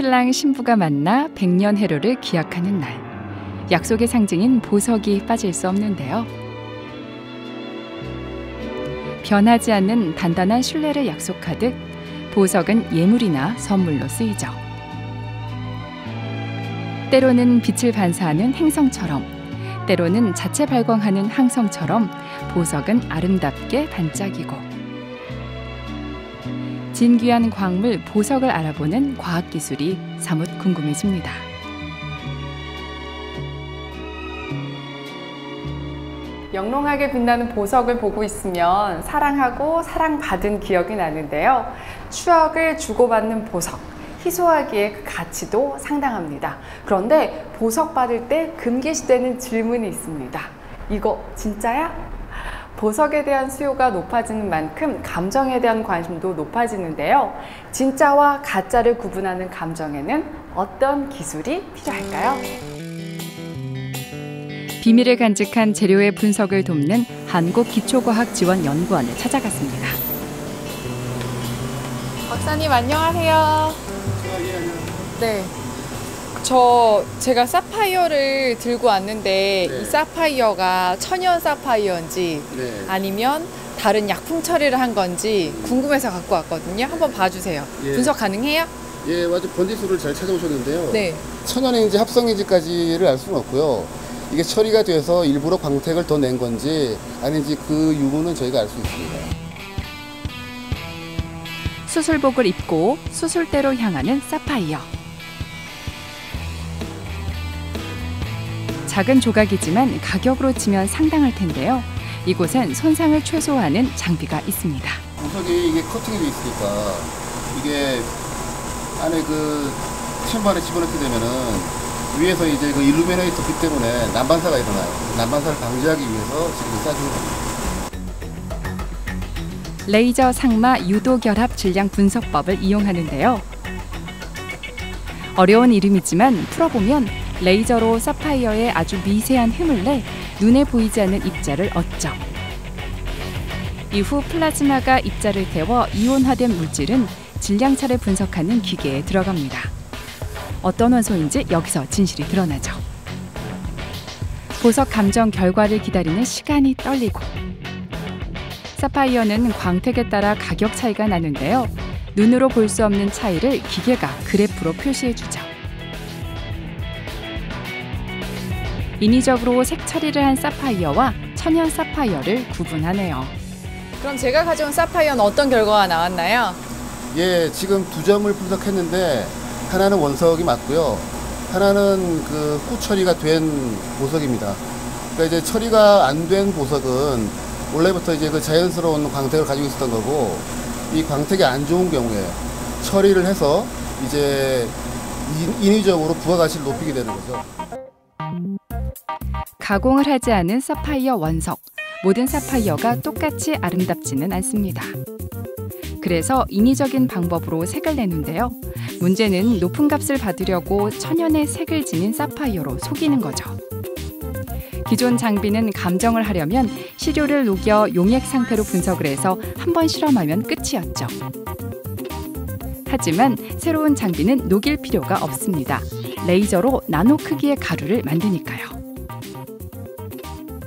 신랑 신부가 만나 백년해로를 기약하는 날. 약속의 상징인 보석이 빠질 수 없는데요. 변하지 않는 단단한 신뢰를 약속하듯 보석은 예물이나 선물로 쓰이죠. 때로는 빛을 반사하는 행성처럼, 때로는 자체 발광하는 항성처럼 보석은 아름답게 반짝이고, 진귀한 광물 보석을 알아보는 과학기술이 사뭇 궁금해집니다. 영롱하게 빛나는 보석을 보고 있으면 사랑하고 사랑받은 기억이 나는데요. 추억을 주고받는 보석, 희소하기에 그 가치도 상당합니다. 그런데 보석 받을 때 금기시되는 질문이 있습니다. 이거 진짜야? 보석에 대한 수요가 높아지는 만큼 감정에 대한 관심도 높아지는데요. 진짜와 가짜를 구분하는 감정에는 어떤 기술이 필요할까요? 비밀을 간직한 재료의 분석을 돕는 한국기초과학지원연구원을 찾아갔습니다. 박사님 안녕하세요. 네. 제가 사파이어를 들고 왔는데 이 사파이어가 천연 사파이어인지 아니면 다른 약품 처리를 한 건지 궁금해서 갖고 왔거든요. 한번 봐주세요. 분석 가능해요? 예, 아주 번지수를 잘 찾아오셨는데요. 네. 천연인지 합성인지까지를 알 수는 없고요. 이게 처리가 돼서 일부러 광택을 더 낸 건지 아닌지 그 유무는 저희가 알 수 있습니다. 수술복을 입고 수술대로 향하는 사파이어. 작은 조각이지만 가격으로 치면 상당할 텐데요. 이곳엔 손상을 최소화하는 장비가 있습니다. 보석이 이게 커팅이 돼 있으니까 이게 안에 그 챔버에 집어넣게 되면은 위에서 이제 그 일루미네이터 빛 때문에 난반사가 일어나요. 난반사를 방지하기 위해서 지금 싸주는 겁니다. 레이저 상마 유도 결합 질량 분석법을 이용하는데요. 어려운 이름이지만 풀어보면 레이저로 사파이어에 아주 미세한 흠을 내 눈에 보이지 않는 입자를 얻죠. 이후 플라즈마가 입자를 태워 이온화된 물질은 질량차를 분석하는 기계에 들어갑니다. 어떤 원소인지 여기서 진실이 드러나죠. 보석 감정 결과를 기다리는 시간이 떨리고, 사파이어는 광택에 따라 가격 차이가 나는데요. 눈으로 볼 수 없는 차이를 기계가 그래프로 표시해주죠. 인위적으로 색 처리를 한 사파이어와 천연 사파이어를 구분하네요. 그럼 제가 가져온 사파이어는 어떤 결과가 나왔나요? 예, 지금 두 점을 분석했는데 하나는 원석이 맞고요. 하나는 그 후 처리가 된 보석입니다. 그러니까 이제 처리가 안 된 보석은 원래부터 이제 그 자연스러운 광택을 가지고 있었던 거고, 이 광택이 안 좋은 경우에 처리를 해서 이제 인위적으로 부가가치를 높이게 되는 거죠. 가공을 하지 않은 사파이어 원석. 모든 사파이어가 똑같이 아름답지는 않습니다. 그래서 인위적인 방법으로 색을 내는데요. 문제는 높은 값을 받으려고 천연의 색을 지닌 사파이어로 속이는 거죠. 기존 장비는 감정을 하려면 시료를 녹여 용액 상태로 분석을 해서 한 번 실험하면 끝이었죠. 하지만 새로운 장비는 녹일 필요가 없습니다. 레이저로 나노 크기의 가루를 만드니까요.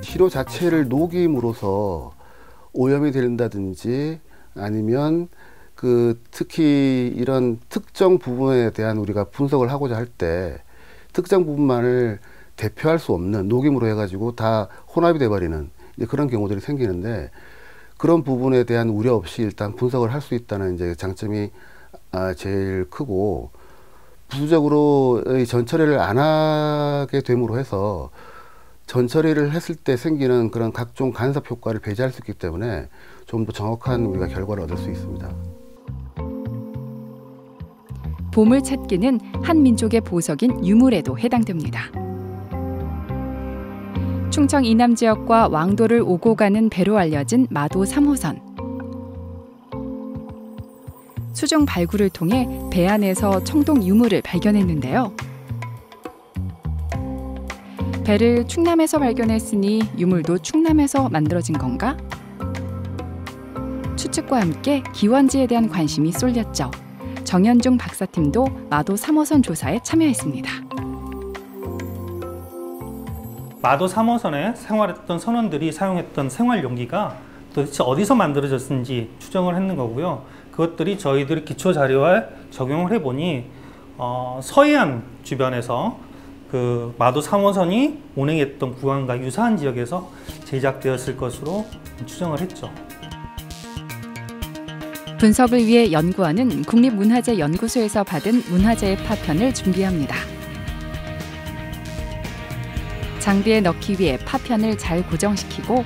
시료 자체를 녹임으로써 오염이 된다든지 아니면 특히 이런 특정 부분에 대한 우리가 분석을 하고자 할 때 특정 부분만을 대표할 수 없는 녹임으로 해가지고 다 혼합이 돼버리는 그런 경우들이 생기는데, 그런 부분에 대한 우려 없이 일단 분석을 할 수 있다는 이제 장점이 제일 크고, 부수적으로 전처리를 안 하게 됨으로 해서 전처리를 했을 때 생기는 그런 각종 간섭 효과를 배제할 수 있기 때문에 좀 더 정확한 우리가 결과를 얻을 수 있습니다. 보물찾기는 한 민족의 보석인 유물에도 해당됩니다. 충청 이남 지역과 왕도를 오고 가는 배로 알려진 마도 3호선. 수중 발굴을 통해 배 안에서 청동 유물을 발견했는데요. 배를 충남에서 발견했으니 유물도 충남에서 만들어진 건가? 추측과 함께 기원지에 대한 관심이 쏠렸죠. 정현중 박사팀도 마도 3호선 조사에 참여했습니다. 마도 3호선에 생활했던 선원들이 사용했던 생활용기가 도대체 어디서 만들어졌는지 추정을 했는 거고요. 그것들이 저희들이 기초 자료에 적용을 해보니 서해안 주변에서 그 마도 3호선이 운행했던 구간과 유사한 지역에서 제작되었을 것으로 추정을 했죠. 분석을 위해 연구원은 국립문화재연구소에서 받은 문화재의 파편을 준비합니다. 장비에 넣기 위해 파편을 잘 고정시키고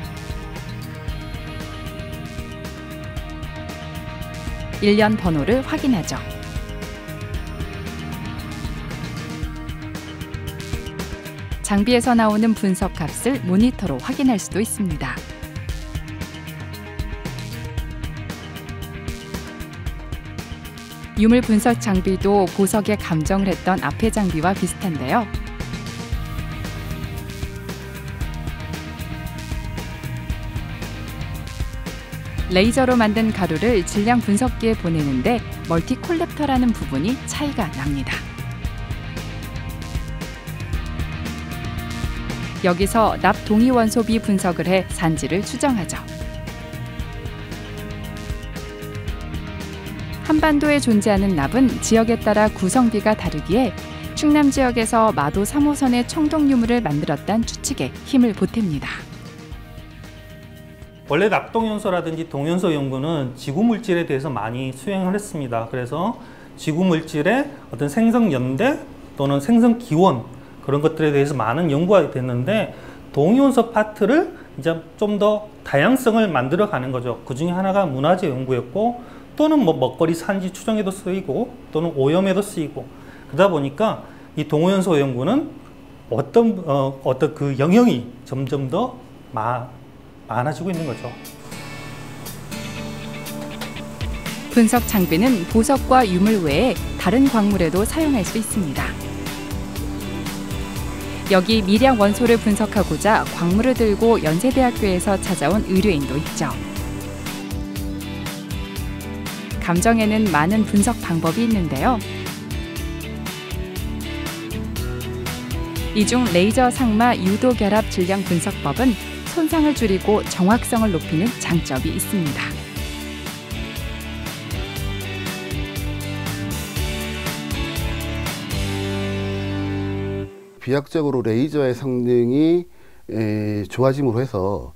1년 번호를 확인하죠. 장비에서 나오는 분석 값을 모니터로 확인할 수도 있습니다. 유물 분석 장비도 보석에 감정을 했던 앞의 장비와 비슷한데요. 레이저로 만든 가루를 질량 분석기에 보내는데 멀티 콜렉터라는 부분이 차이가 납니다. 여기서 납 동위 원소비 분석을 해 산지를 추정하죠. 한반도에 존재하는 납은 지역에 따라 구성비가 다르기에 충남 지역에서 마도 3호선의 청동 유물을 만들었다는 추측에 힘을 보탭니다. 원래 납동연소라든지 동연소 연구는 지구 물질에 대해서 많이 수행을 했습니다. 그래서 지구 물질의 어떤 생성 연대 또는 생성 기원 그런 것들에 대해서 많은 연구가 됐는데 동연소 파트를 이제 좀 더 다양성을 만들어 가는 거죠. 그 중에 하나가 문화재 연구였고 또는 뭐 먹거리 산지 추정에도 쓰이고 또는 오염에도 쓰이고 그러다 보니까 이 동연소 연구는 어떤 그 영역이 점점 더 많아지고 있는 거죠. 분석 장비는 보석과 유물 외에 다른 광물에도 사용할 수 있습니다. 여기 미량 원소를 분석하고자 광물을 들고 연세대학교에서 찾아온 의뢰인도 있죠. 감정에는 많은 분석 방법이 있는데요. 이 중 레이저 상마 유도 결합 질량 분석법은 손상을 줄이고 정확성을 높이는 장점이 있습니다. 비약적으로 레이저의 성능이 좋아짐으로 해서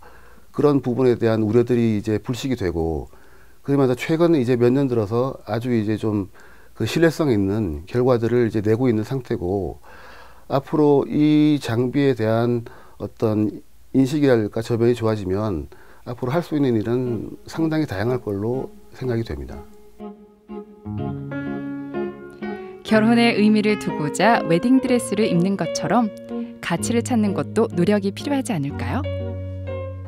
그런 부분에 대한 우려들이 이제 불식이 되고 그러면서 최근 이제 몇 년 들어서 아주 이제 좀 그 신뢰성 있는 결과들을 이제 내고 있는 상태고 앞으로 이 장비에 대한 어떤 인식이랄까 저변이 좋아지면 앞으로 할 수 있는 일은 상당히 다양할 걸로 생각이 됩니다. 결혼의 의미를 두고자 웨딩드레스를 입는 것처럼 가치를 찾는 것도 노력이 필요하지 않을까요?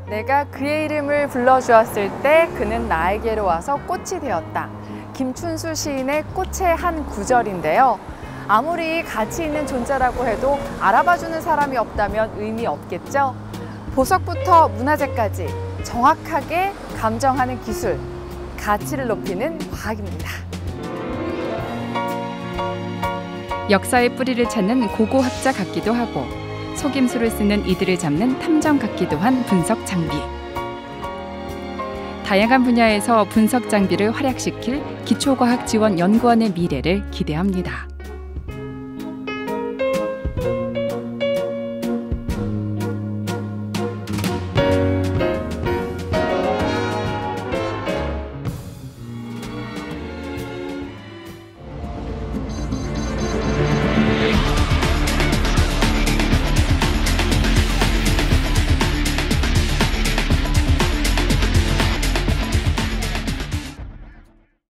내가 그의 이름을 불러주었을 때 그는 나에게로 와서 꽃이 되었다. 김춘수 시인의 꽃의 한 구절인데요. 아무리 가치 있는 존재라고 해도 알아봐주는 사람이 없다면 의미 없겠죠? 보석부터 문화재까지 정확하게 감정하는 기술, 가치를 높이는 과학입니다. 역사의 뿌리를 찾는 고고학자 같기도 하고 속임수를 쓰는 이들을 잡는 탐정 같기도 한 분석 장비. 다양한 분야에서 분석 장비를 활약시킬 기초과학지원연구원의 미래를 기대합니다.